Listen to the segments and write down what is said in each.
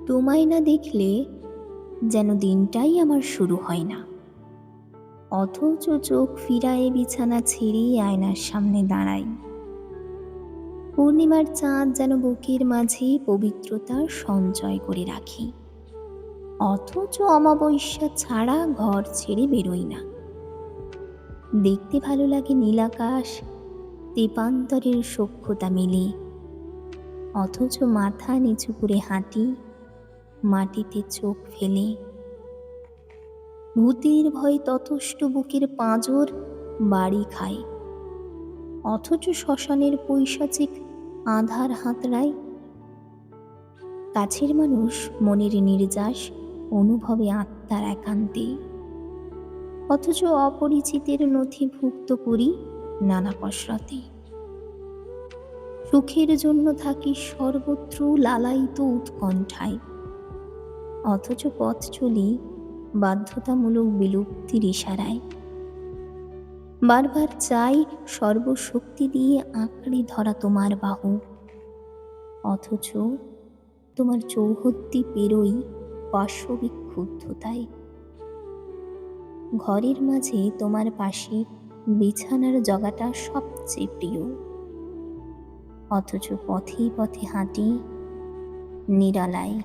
তোমায় না দেখলে যেন দিনটাই আমার শুরু হয় না। অথচ চোখ ফিরায়ে বিছানা ছেড়েই আয়নার সামনে দাঁড়াই। পূর্ণিমার চাঁদ যেন বুকের মাঝে পবিত্রতার সঞ্চয় করে রাখি। অথচ অমাবস্যা ছাড়া ঘর ছেড়ে বেরোই না। দেখতে ভালো লাগে নীলাকাশ, তেপান্তরের সখ্যতা মেলে। অথচ মাথা নিচু করে হাঁটি, মাটিতে চোখ ফেলে। ভূতের ভয় ততষ্ট বুকের পাঁজর বাড়ি খায়। অথচ শ্মশানের পৈশাচিক আঁধার হাতড়ায়। কাছের মানুষ মনের নির্যাস অনুভবে আত্মার একান্তে। অথচ অপরিচিতের নথিভুক্ত করি নানা কসরতে। সুখের জন্য থাকি সর্বত্র লালায়িত উৎকণ্ঠায়। অথচ পথ চলি বাধ্যতামূলক বিলুপ্তির ইশারায়। বারবার চাই সর্বশক্তি দিয়ে আঁকড়ে ধরা তোমার বাহু। অথচ তোমার চৌহদ্দি পেরোই পাশবিক ক্ষুব্ধতায়। ঘরের মাঝে তোমার পাশে বিছানার জগাটা সবচেয়ে প্রিয়। অথচ পথে পথে হাঁটি নিরালায়,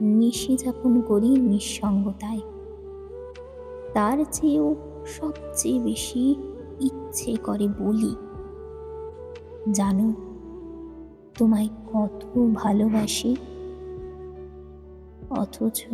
নিশি যাপন করি নিঃসঙ্গতায়। তার চেয়েও সবচেয়ে বেশি ইচ্ছে করে বলি, জানো তোমায় কত ভালোবাসি। অথচ